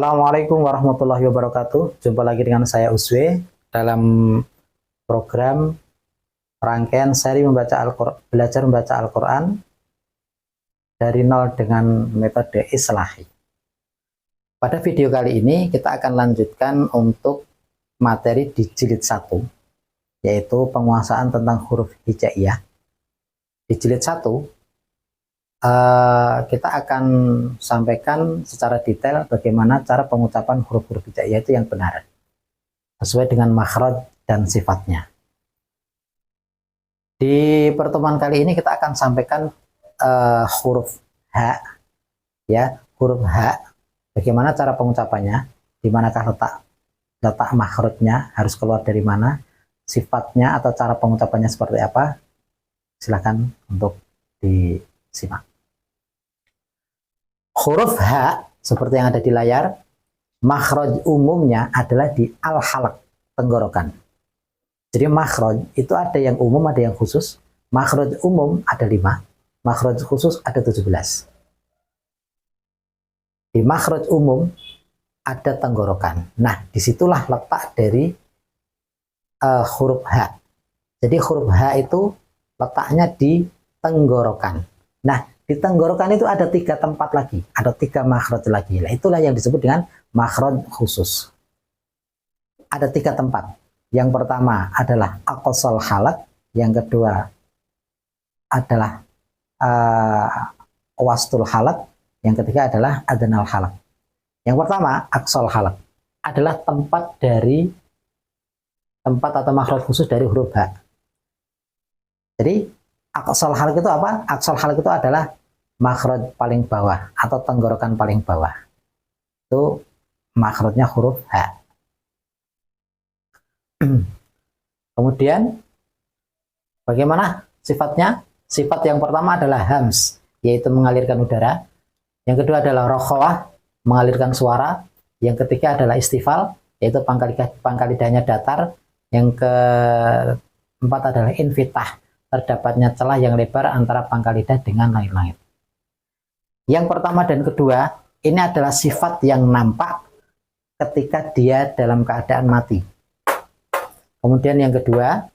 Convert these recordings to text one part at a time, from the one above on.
Assalamualaikum warahmatullahi wabarakatuh. Jumpa lagi dengan saya Uswe dalam program rangkaian seri belajar membaca Al-Quran dari nol dengan metode Islahi. Pada video kali ini kita akan lanjutkan untuk materi di jilid 1, yaitu penguasaan tentang huruf hijaiyah. Di jilid 1 kita akan sampaikan secara detail bagaimana cara pengucapan huruf-huruf hijaiyah itu yang benar sesuai dengan makhraj dan sifatnya. Di pertemuan kali ini kita akan sampaikan huruf H, ya, huruf H, bagaimana cara pengucapannya, di manakah letak makhrajnya, harus keluar dari mana, sifatnya atau cara pengucapannya seperti apa. Silakan untuk disimak. Huruf H seperti yang ada di layar, makhraj umumnya adalah di al-halaq, tenggorokan. Jadi makhraj itu ada yang umum, ada yang khusus. Makhraj umum ada 5, makhraj khusus ada 17. Di makhraj umum ada tenggorokan. Nah, disitulah letak dari huruf H. Jadi huruf H itu letaknya di tenggorokan. Nah, di tenggorokan itu ada 3 tempat lagi, ada 3 makhraj lagi. Nah, itulah yang disebut dengan makhraj khusus. Ada 3 tempat. Yang pertama adalah aqsal halaq, yang kedua adalah wastul halaq, yang ketiga adalah adnal halaq. Yang pertama, aqsal halaq adalah tempat atau makhraj khusus dari huruf H. Jadi aqsal halaq itu apa? Aqsal halaq itu adalah makhraj paling bawah atau tenggorokan paling bawah. Itu makhrajnya huruf H. Kemudian bagaimana sifatnya? Sifat yang pertama adalah hams, yaitu mengalirkan udara. Yang kedua adalah rokhawah, mengalirkan suara. Yang ketiga adalah istifal, yaitu pangkal lidahnya datar. Yang keempat adalah infitah, terdapatnya celah yang lebar antara pangkal lidah dengan langit-langit. Yang pertama dan kedua, ini adalah sifat yang nampak ketika dia dalam keadaan mati. Kemudian yang kedua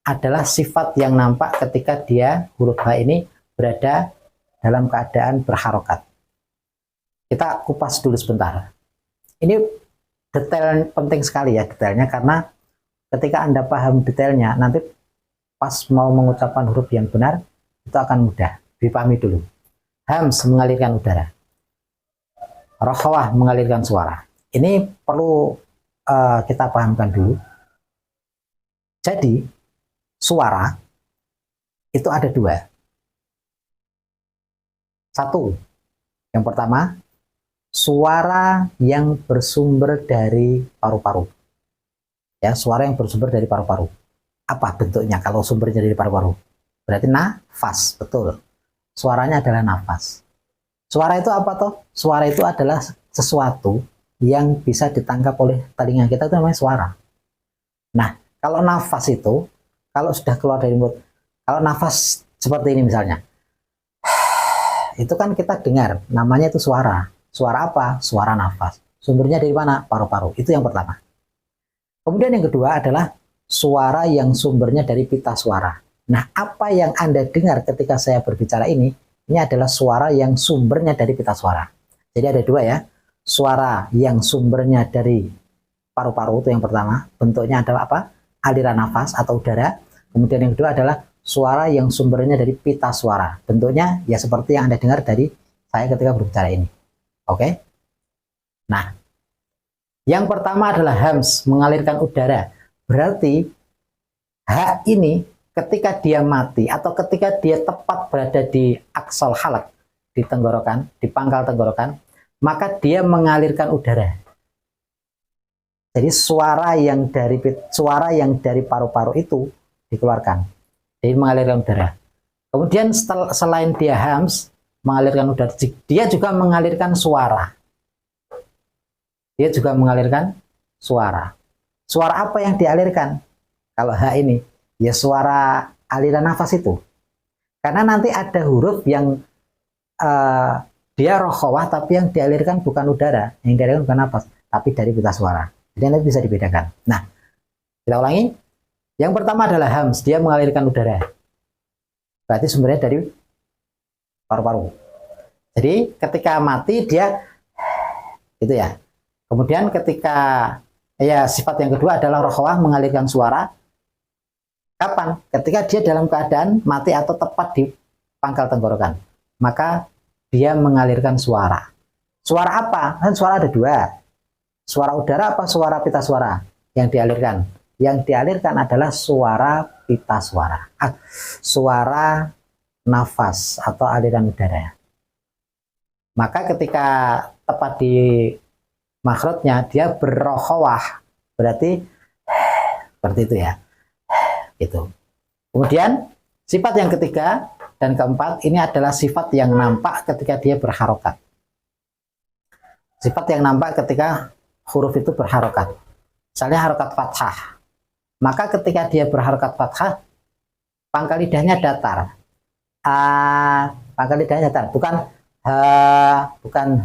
adalah sifat yang nampak ketika dia, huruf H ini, berada dalam keadaan berharokat. Kita kupas dulu sebentar. Ini detail penting sekali ya, detailnya, karena ketika Anda paham detailnya, nanti pas mau mengucapkan huruf yang benar, itu akan mudah. Dipahami dulu. Hams mengalirkan udara, rokhawah mengalirkan suara. Ini perlu kita pahamkan dulu. Jadi suara itu ada 2. Satu, yang pertama, suara yang bersumber dari paru-paru. Ya, suara yang bersumber dari paru-paru. Apa bentuknya kalau sumbernya dari paru-paru? Berarti nafas, betul. Suaranya adalah nafas. Suara itu apa toh? Suara itu adalah sesuatu yang bisa ditangkap oleh telinga kita, itu namanya suara. Nah, kalau nafas itu, kalau sudah keluar dari mulut, kalau nafas seperti ini misalnya, itu kan kita dengar, namanya itu suara. Suara apa? Suara nafas. Sumbernya dari mana? Paru-paru. Itu yang pertama. Kemudian yang kedua adalah suara yang sumbernya dari pita suara. Nah, apa yang Anda dengar ketika saya berbicara ini adalah suara yang sumbernya dari pita suara. Jadi ada 2 ya. Suara yang sumbernya dari paru-paru, itu yang pertama. Bentuknya adalah apa? Aliran nafas atau udara. Kemudian yang kedua adalah suara yang sumbernya dari pita suara. Bentuknya ya seperti yang Anda dengar dari saya ketika berbicara ini. Oke? Nah, yang pertama adalah hams, mengalirkan udara. Berarti H ini ketika dia mati atau ketika dia tepat berada di aqsal halaq, di tenggorokan, di pangkal tenggorokan, maka dia mengalirkan udara. Jadi suara yang dari paru-paru itu dikeluarkan. Jadi mengalirkan udara. Kemudian selain dia hams, mengalirkan udara, dia juga mengalirkan suara. Dia juga mengalirkan suara. Suara apa yang dialirkan? Kalau H ini, ya suara aliran nafas itu. Karena nanti ada huruf yang dia rokhawah tapi yang dialirkan bukan udara, yang dialirkan bukan napas, tapi dari pita suara. Jadi nanti bisa dibedakan. Nah, kita ulangi. Yang pertama adalah hams, dia mengalirkan udara. Berarti sumbernya dari paru-paru. Jadi ketika mati dia gitu ya. Kemudian ketika ya sifat yang kedua adalah rokhawah mengalirkan suara. Kapan? Ketika dia dalam keadaan mati atau tepat di pangkal tenggorokan. Maka dia mengalirkan suara. Suara apa? Kan suara ada dua. Suara udara apa suara pita suara yang dialirkan? Yang dialirkan adalah suara pita suara. Suara nafas atau aliran udara. Maka ketika tepat di makhrajnya dia berrokhawah. Berarti seperti itu ya. Gitu. Kemudian sifat yang ketiga dan keempat ini adalah sifat yang nampak ketika dia berharokat. Sifat yang nampak ketika huruf itu berharokat. Misalnya harokat fathah. Maka ketika dia berharokat fathah, pangkal lidahnya datar. Pangkal lidahnya datar. Bukan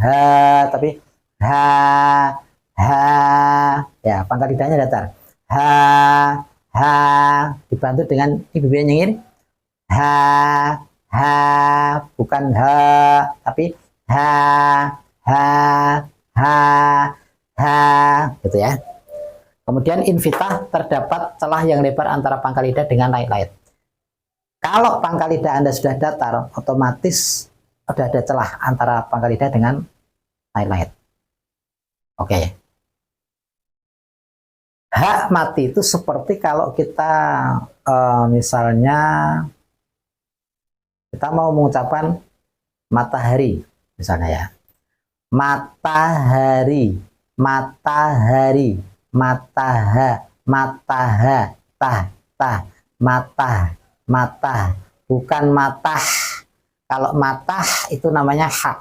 ha, tapi ha. Ya, pangkal lidahnya datar. Ha, dibantu dengan bibirnya nyengir. Ha, bukan ha, tapi ha, gitu ya. Kemudian infitah terdapat celah yang lebar antara pangkal lidah dengan lain-lain. Kalau pangkal lidah Anda sudah datar, otomatis sudah ada celah antara pangkal lidah dengan lain-lain. Oke. Hak mati itu seperti kalau kita misalnya kita mau mengucapkan matahari misalnya ya. Matahari, matahari, mata, bukan matah. Kalau matah itu namanya hak,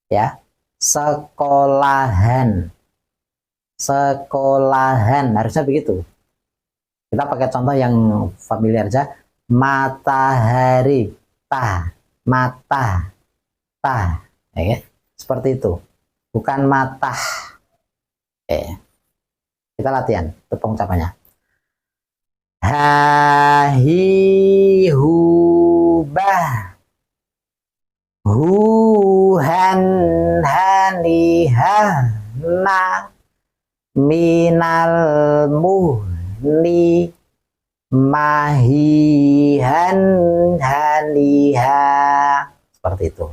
ya. Sekolahan, harusnya begitu. Kita pakai contoh yang familiar aja. Matahari, mata, ya. Seperti itu, bukan matah. Kita latihan untuk pengucapannya. Hahihubah, huhan hanihana, minal muhni, mahihan haniha. Seperti itu.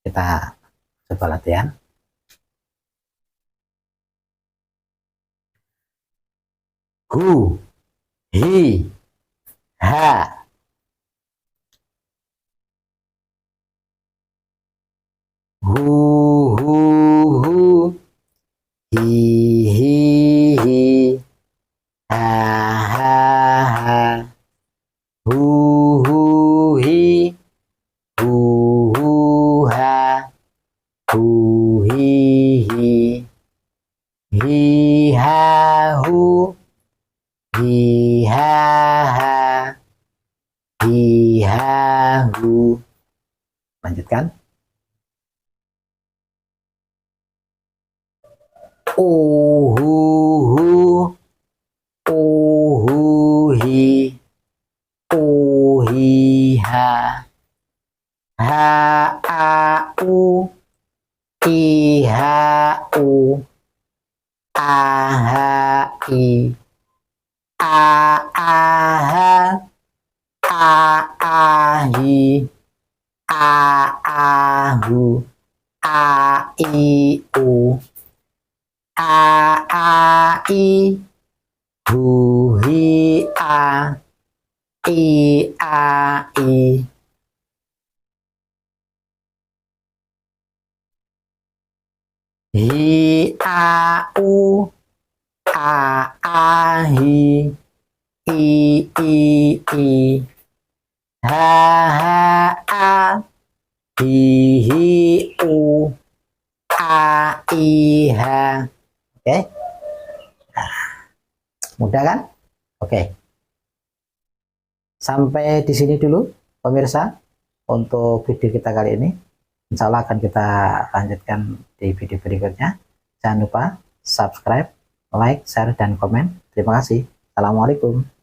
Kita coba latihan. Hu, hi, ha. Hu, hi, ha, hu, hi, ha, hi, ha, hu, hihahu. Lanjutkan. Uhuhu, uhuhi, uhiha, ha'au, iha'u, ahai, aaha, aahi, aahu, aiu, aai, huhia, iai. Hiau, aahi, ii, hahaa, hihiu, aiha. Oke. Mudah kan? Oke. Sampai di sini dulu pemirsa. untuk video kita kali ini. Insya Allah akan kita lanjutkan di video berikutnya. Jangan lupa subscribe, like, share, dan komen. Terima kasih. Assalamualaikum.